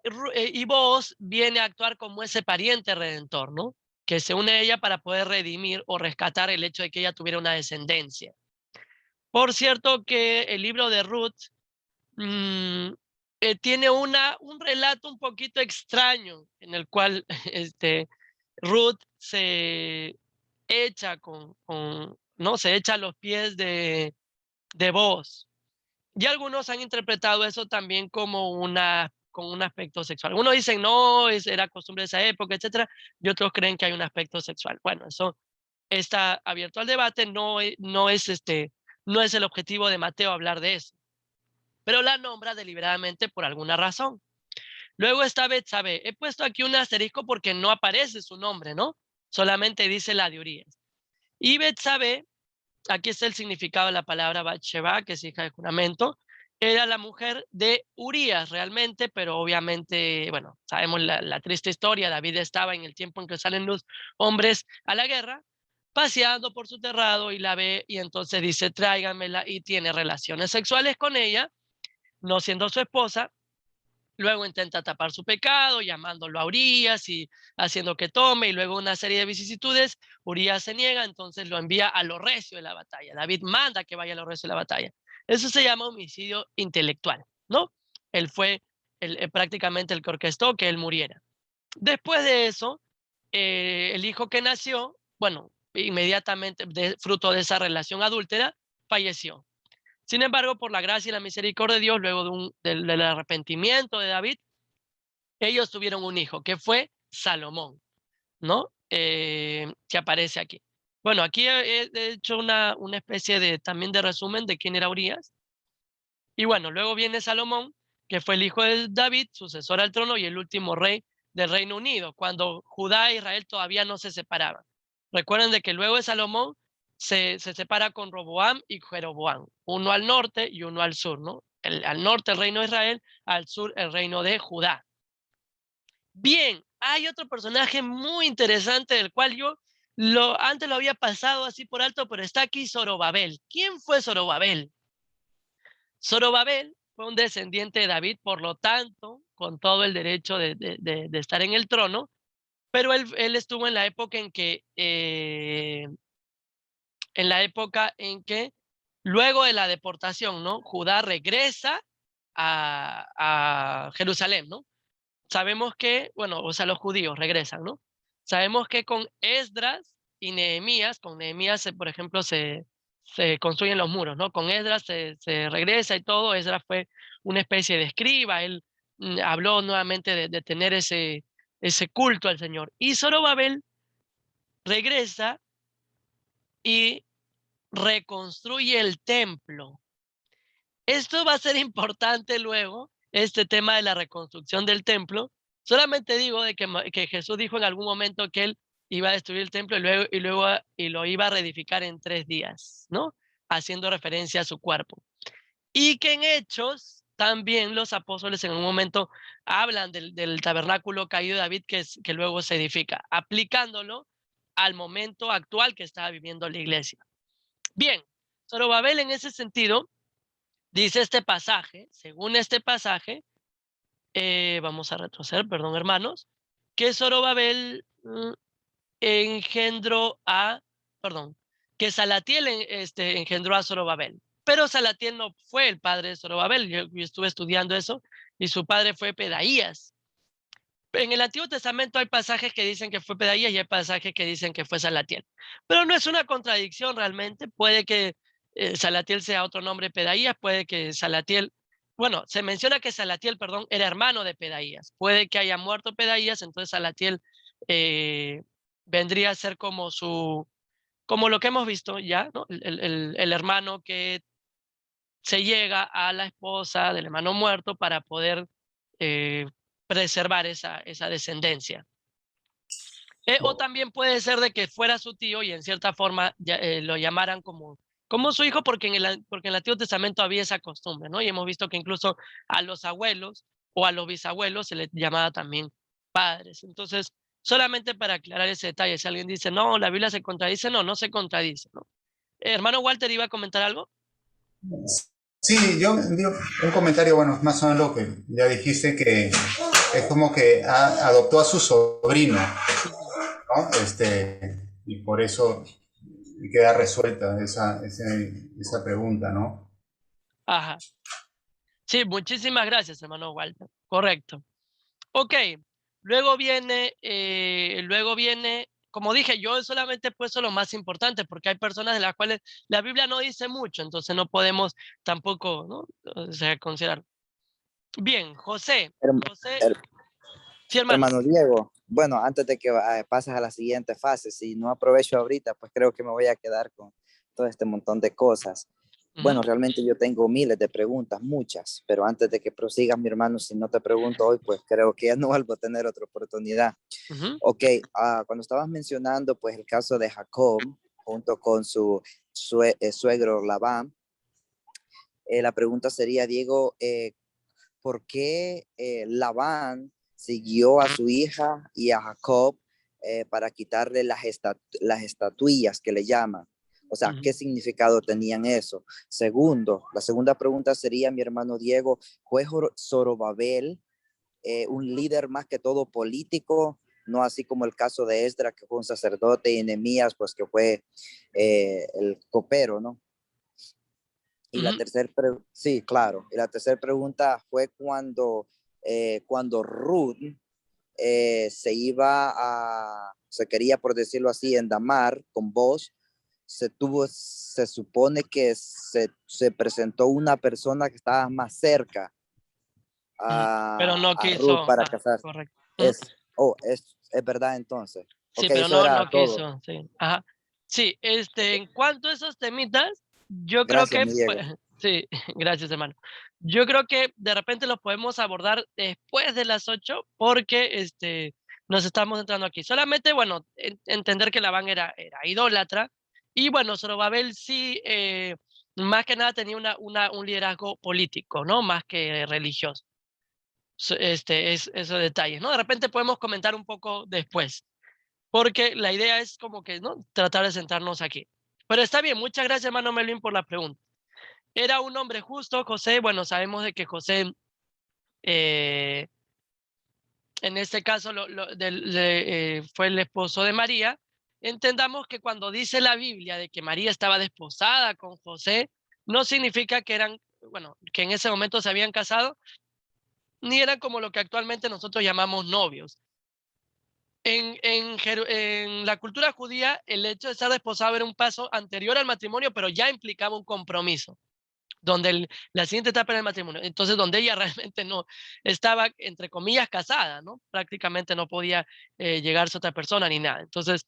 Booz viene a actuar como ese pariente redentor, ¿no? Que se une a ella para poder redimir o rescatar el hecho de que ella tuviera una descendencia. Por cierto que el libro de Ruth tiene un relato un poquito extraño en el cual Ruth se echa se echa a los pies de Booz. Y algunos han interpretado eso también como con un aspecto sexual. Algunos dicen, no, era costumbre de esa época, etcétera, y otros creen que hay un aspecto sexual. Bueno, eso está abierto al debate, no es el objetivo de Mateo hablar de eso, pero la nombra deliberadamente por alguna razón. Luego está Betsabé. He puesto aquí un asterisco porque no aparece su nombre, ¿no? Solamente dice la de Urías. Y Betsabé, aquí está el significado de la palabra Bathsheba, que es hija de juramento, era la mujer de Urías realmente, pero obviamente, bueno, sabemos la triste historia. David estaba en el tiempo en que salen los hombres a la guerra, paseando por su terrado y la ve y entonces dice, tráigamela, y tiene relaciones sexuales con ella, no siendo su esposa. Luego intenta tapar su pecado, llamándolo a Urías y haciendo que tome, y luego una serie de vicisitudes. Urías se niega, entonces lo envía a lo recio de la batalla. David manda que vaya a lo recio de la batalla. Eso se llama homicidio intelectual, ¿no? Él fue prácticamente el que orquestó que él muriera. Después de eso, el hijo que nació, bueno, inmediatamente, fruto de esa relación adúltera, falleció. Sin embargo, por la gracia y la misericordia de Dios, luego del arrepentimiento de David, ellos tuvieron un hijo, que fue Salomón, ¿no? Que aparece aquí. Bueno, aquí he hecho una especie también de resumen de quién era Urías. Y bueno, luego viene Salomón, que fue el hijo de David, sucesor al trono y el último rey del Reino Unido, cuando Judá e Israel todavía no se separaban. Recuerden de que luego de Salomón se separa con Roboam y Jeroboam, uno al norte y uno al sur, ¿no? Al norte el reino de Israel, al sur el reino de Judá. Bien, hay otro personaje muy interesante del cual yo antes lo había pasado así por alto, pero está aquí, Zorobabel. ¿Quién fue Zorobabel? Zorobabel fue un descendiente de David, por lo tanto, con todo el derecho de estar en el trono, pero él estuvo en la época en que luego de la deportación, ¿no? Judá regresa a Jerusalén, ¿no? Sabemos que, bueno, o sea, los judíos regresan, ¿no? Sabemos que con Esdras y Nehemías, con Nehemías, por ejemplo, se construyen los muros, ¿no? Con Esdras se regresa y todo. Esdras fue una especie de escriba, él habló nuevamente de tener ese culto al Señor. Y Zorobabel regresa y reconstruye el templo. Esto va a ser importante luego, este tema de la reconstrucción del templo. Solamente digo de que Jesús dijo en algún momento que él iba a destruir el templo y lo iba a reedificar en 3 días, ¿no? Haciendo referencia a su cuerpo. Y que en Hechos también los apóstoles en un momento hablan del tabernáculo caído de David que luego se edifica, aplicándolo al momento actual que estaba viviendo la iglesia. Bien, Zorobabel en ese sentido, dice este pasaje, según este pasaje, vamos a retroceder, perdón, hermanos, que Zorobabel que Salatiel engendró a Zorobabel. Pero Salatiel no fue el padre de Zorobabel. Yo estuve estudiando eso y su padre fue Pedaías. En el Antiguo Testamento hay pasajes que dicen que fue Pedaías y hay pasajes que dicen que fue Salatiel. Pero no es una contradicción realmente. Puede que Salatiel sea otro nombre de Pedaías, puede que Salatiel, bueno, se menciona que Salatiel, perdón, era hermano de Pedaías. Puede que haya muerto Pedaías, entonces Salatiel vendría a ser como lo que hemos visto ya, ¿no? El hermano que se llega a la esposa del hermano muerto para poder preservar esa descendencia. O también puede ser de que fuera su tío y en cierta forma lo llamaran como su hijo, porque en el Antiguo Testamento había esa costumbre, ¿no? Y hemos visto que incluso a los abuelos o a los bisabuelos se les llamaba también padres. Entonces, solamente para aclarar ese detalle, si alguien dice, no, la Biblia se contradice, no se contradice, ¿no? Hermano Walter, ¿iba a comentar algo? Sí, yo envío un comentario, bueno, más o menos lo que ya dijiste, que es como que adoptó a su sobrino, ¿no? Y por eso queda resuelta esa pregunta, ¿no? Ajá. Sí, muchísimas gracias, hermano Walter. Correcto. Ok, luego viene como dije, yo solamente he puesto lo más importante porque hay personas de las cuales la Biblia no dice mucho, entonces no podemos tampoco, ¿no? O sea, considerar. Bien, José. José, Her- sí, hermano. Hermano Diego, bueno, antes de que pases a la siguiente fase, si no aprovecho ahorita, pues creo que me voy a quedar con todo este montón de cosas. Bueno, Ujú, realmente yo tengo miles de preguntas, muchas, pero antes de que prosigas, mi hermano, si no te pregunto hoy, pues creo que ya no vuelvo a tener otra oportunidad. ujú, Ok, cuando estabas mencionando pues el caso de Jacob junto con su suegro Labán, la pregunta sería, Diego, ¿por qué Labán siguió a su hija y a Jacob para quitarle las estatuillas que le llaman? O sea, ujú. ¿qué significado tenían eso? Segundo, la segunda pregunta sería, mi hermano Diego, ¿fue Zorobabel un líder más que todo político, no así como el caso de Esdras, que fue un sacerdote, y Nehemías, pues que fue el copero, ¿no? Y la Ujú. tercera, sí, claro, y la tercera pregunta fue cuando Ruth se quería, por decirlo así, endamar con vos, se supone que se presentó una persona que estaba más cerca Ujú. Pero no a Ruth quiso, para casarse. correcto. Ujú. Es verdad entonces. Sí, Ok, pero eso no, era no todo. quiso, sí. Ajá. Sí, Okay. en cuanto a esos temitas, yo creo Gracias, que, mi pues, Diego. sí, gracias, hermano. Yo creo que de repente los podemos abordar después de las 8 porque nos estamos entrando aquí. Solamente, bueno, entender que Labán era idólatra y, bueno, Zorobabel sí, más que nada tenía un liderazgo político, ¿no? Más que religioso. Es esos detalles, ¿no? De repente podemos comentar un poco después porque la idea es como que, ¿no? Tratar de sentarnos aquí. Pero está bien, muchas gracias, hermano Melvin, por la pregunta. ¿Era un hombre justo, José? Bueno, sabemos de que José, eh, en este caso, fue el esposo de María. Entendamos que cuando dice la Biblia de que María estaba desposada con José, no significa que eran, bueno, que en ese momento se habían casado, ni eran como lo que actualmente nosotros llamamos novios. En la cultura judía, el hecho de estar desposado era un paso anterior al matrimonio, pero ya implicaba un compromiso, donde la siguiente etapa era el matrimonio. Entonces, donde ella realmente no estaba, entre comillas, casada, ¿no? Prácticamente no podía llegarse a otra persona ni nada. Entonces,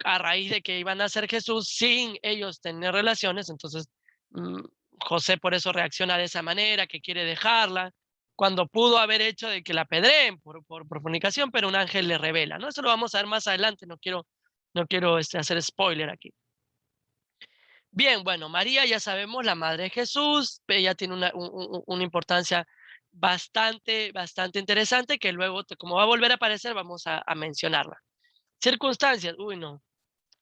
a raíz de que iban a ser Jesús sin ellos tener relaciones, entonces mm, José por eso reacciona de esa manera, que quiere dejarla, cuando pudo haber hecho de que la apedreen por fornicación, pero un ángel le revela, ¿no? Eso lo vamos a ver más adelante, no quiero hacer spoiler aquí. Bien, bueno, María ya sabemos, la madre de Jesús, ella tiene una importancia bastante interesante que luego, como va a volver a aparecer, vamos a mencionarla. Circunstancias, uy, no,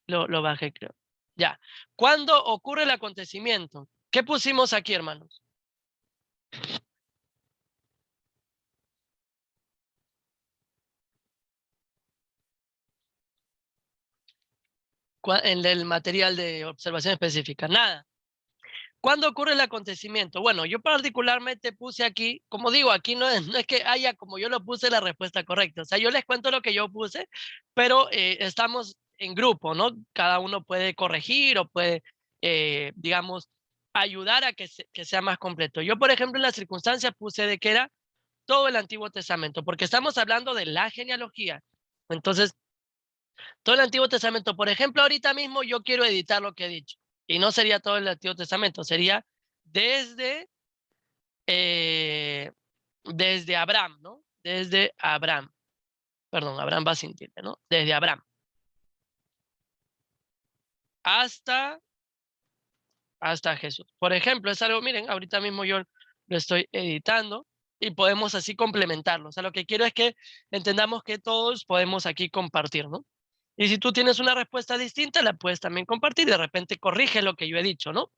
lo bajé, creo. Ya. ¿Cuándo ocurre el acontecimiento? ¿Qué pusimos aquí, hermanos? En el material de observación específica, nada. ¿Cuándo ocurre el acontecimiento? Bueno, yo particularmente puse aquí, como digo, aquí no es que haya como yo lo puse la respuesta correcta. O sea, yo les cuento lo que yo puse, pero estamos en grupo, ¿no? Cada uno puede corregir o puede, digamos, ayudar a que sea más completo. Yo, por ejemplo, en las circunstancias puse de que era todo el Antiguo Testamento, porque estamos hablando de la genealogía. Entonces, todo el Antiguo Testamento. Por ejemplo, ahorita mismo yo quiero editar lo que he dicho. Y no sería todo el Antiguo Testamento, sería desde, eh, desde Abraham, ¿no? Desde Abraham. Perdón, Abraham va sin tilde, ¿no? Desde Abraham. Hasta, hasta Jesús. Por ejemplo, es algo, miren, ahorita mismo yo lo estoy editando y podemos así complementarlo. O sea, lo que quiero es que entendamos que todos podemos aquí compartir, ¿no? Y si tú tienes una respuesta distinta, la puedes también compartir y de repente corrige lo que yo he dicho, ¿no?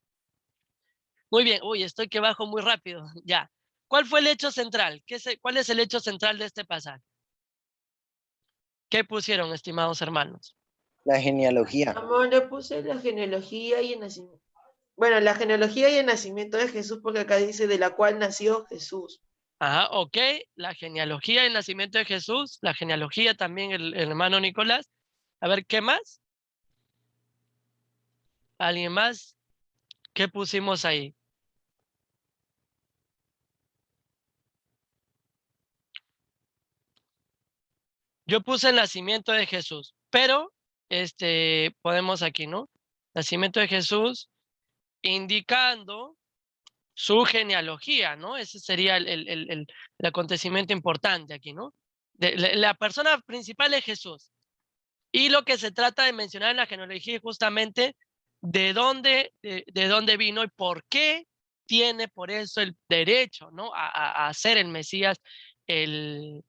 Muy bien. Uy, estoy que bajo muy rápido. Ya. ¿Cuál fue el hecho central? ¿Cuál es el hecho central de este pasaje? ¿Qué pusieron, estimados hermanos? La genealogía. Amor, le puse la genealogía y el nacimiento. Bueno, la genealogía y el nacimiento de Jesús, porque acá dice de la cual nació Jesús. Ajá, ok. La genealogía y el nacimiento de Jesús. La genealogía también el hermano Nicolás. A ver, ¿qué más? ¿Alguien más? ¿Qué pusimos ahí? Yo puse el nacimiento de Jesús, pero podemos aquí, ¿no? Nacimiento de Jesús indicando su genealogía, ¿no? Ese sería el acontecimiento importante aquí, ¿no? La persona principal es Jesús. Y lo que se trata de mencionar en la genealogía es justamente de dónde vino y por qué tiene por eso el derecho, ¿no? A ser el Mesías, el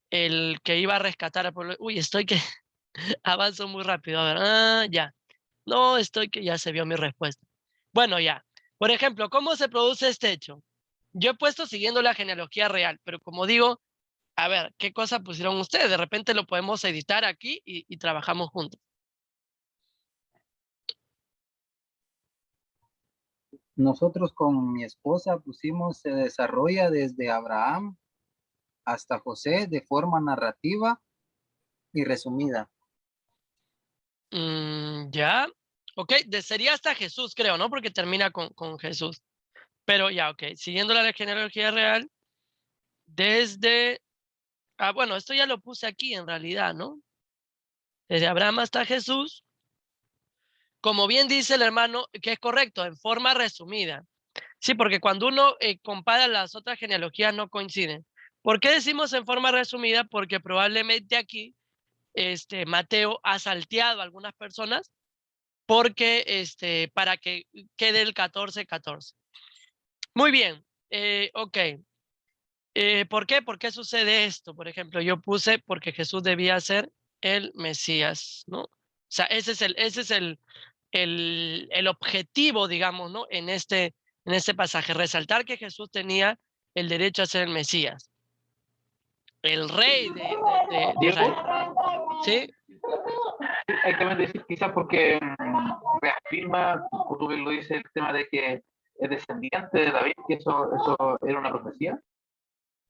que iba a rescatar al pueblo. Uy, estoy que avanzo muy rápido. A ver, ya. No, estoy que ya se vio mi respuesta. Bueno, ya. Por ejemplo, ¿cómo se produce este hecho? Yo he puesto siguiendo la genealogía real, pero como digo, a ver, ¿qué cosa pusieron ustedes? De repente lo podemos editar aquí y trabajamos juntos. Nosotros con mi esposa pusimos se desarrolla desde Abraham hasta José de forma narrativa y resumida. Ya. Ok, sería hasta Jesús, creo, ¿no? Porque termina con Jesús. Pero ya, ok. Siguiendo la genealogía real, desde... Ah, bueno, esto ya lo puse aquí en realidad, ¿no? Desde Abraham hasta Jesús. Como bien dice el hermano, que es correcto, en forma resumida. Sí, porque cuando uno compara las otras genealogías no coinciden. ¿Por qué decimos en forma resumida? Porque probablemente aquí Mateo ha salteado a algunas personas porque para que quede el 14-14. Muy bien, ok. ¿Por qué? ¿Por qué sucede esto? Por ejemplo, yo puse porque Jesús debía ser el Mesías, ¿no? O sea, ese es el objetivo, digamos, ¿no? En este pasaje, resaltar que Jesús tenía el derecho a ser el Mesías, el rey de Diego, Israel. ¿Sí? hay que decir quizás porque reafirma, como tú bien lo dices, el tema de que es descendiente de David, que eso era una profecía.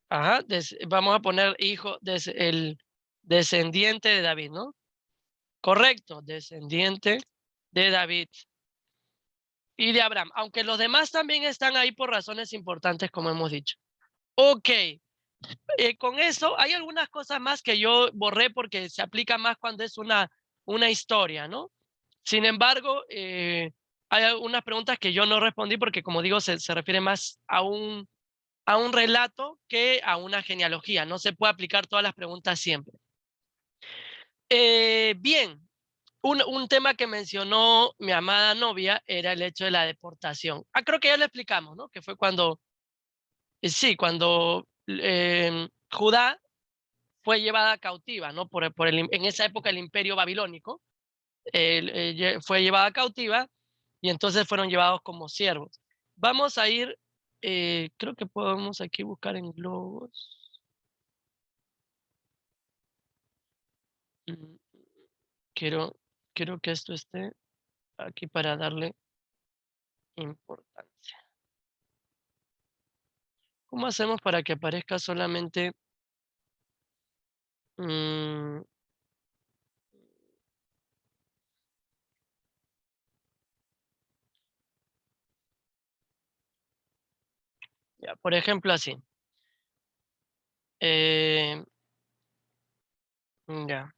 Ajá, vamos a poner hijo, el descendiente de David, ¿no? Correcto, descendiente de David y de Abraham, aunque los demás también están ahí por razones importantes, como hemos dicho. Ok, con eso hay algunas cosas más que yo borré porque se aplica más cuando es una historia, ¿no? Sin embargo, hay algunas preguntas que yo no respondí porque, como digo, se refiere más a un relato que a una genealogía. No se puede aplicar todas las preguntas siempre. Bien, un tema que mencionó mi amada novia era el hecho de la deportación. Creo que ya lo explicamos, ¿no? Que fue cuando, sí, cuando Judá fue llevada cautiva, ¿no? En esa época el imperio babilónico fue llevada cautiva y entonces fueron llevados como siervos. Vamos a ir, creo que podemos aquí buscar en globos. Quiero que esto esté aquí para darle importancia. ¿Cómo hacemos para que aparezca solamente? Ya, por ejemplo, así. Ya.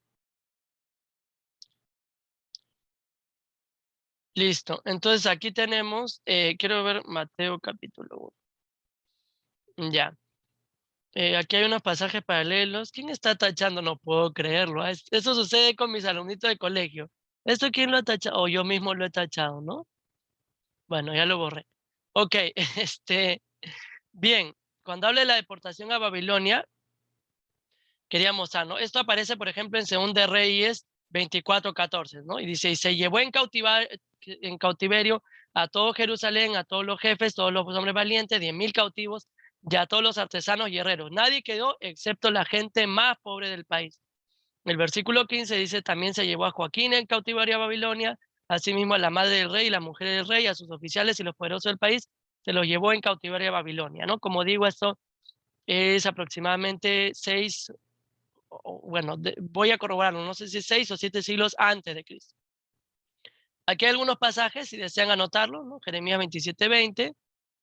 Listo. Entonces aquí tenemos, quiero ver Mateo capítulo 1. Ya. Aquí hay unos pasajes paralelos. ¿Quién está tachando? No puedo creerlo. Eso sucede con mis alumnitos de colegio. ¿Esto quién lo ha tachado? O yo mismo lo he tachado, ¿no? Bueno, ya lo borré. Ok, bien. Cuando habla de la deportación a Babilonia, quería mostrar, ¿no? Esto aparece, por ejemplo, en 2 de Reyes 24:14, ¿no? Y dice, y se llevó en cautiverio a todo Jerusalén, a todos los jefes, todos los hombres valientes, 10,000 cautivos, y a todos los artesanos y herreros. Nadie quedó excepto la gente más pobre del país. El versículo 15 dice, también se llevó a Joaquín en cautiverio a Babilonia, asimismo a la madre del rey, la mujer del rey, a sus oficiales y los poderosos del país, se los llevó en cautiverio a Babilonia, ¿no? Como digo, esto es aproximadamente bueno, voy a corroborarlo, no sé si 6 o 7 siglos antes de Cristo. Aquí hay algunos pasajes, si desean anotarlo, ¿no? Jeremías 27:20,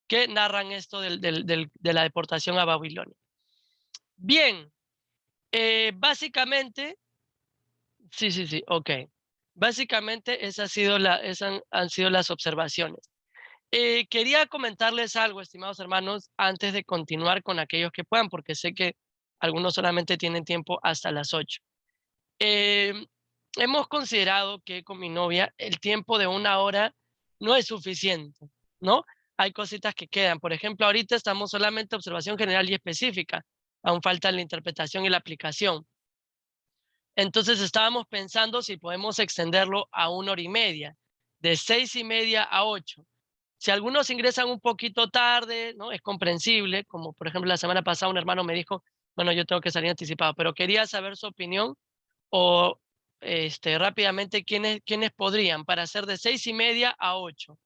que narran esto de la deportación a Babilonia. Bien, básicamente, sí, ok. Básicamente esas han sido las observaciones. Quería comentarles algo, estimados hermanos, antes de continuar con aquellos que puedan, porque sé que algunos solamente tienen tiempo hasta las 8. Hemos considerado que con mi novia el tiempo de 1 hora no es suficiente, ¿no? Hay cositas que quedan. Por ejemplo, ahorita estamos solamente en observación general y específica. Aún falta la interpretación y la aplicación. Entonces estábamos pensando si podemos extenderlo a 1 hora y media, de 6:30 a 8. Si algunos ingresan un poquito tarde, ¿no? Es comprensible, como por ejemplo la semana pasada un hermano me dijo, bueno, yo tengo que salir anticipado, pero quería saber su opinión o rápidamente quiénes podrían para hacer de 6:30 a 8.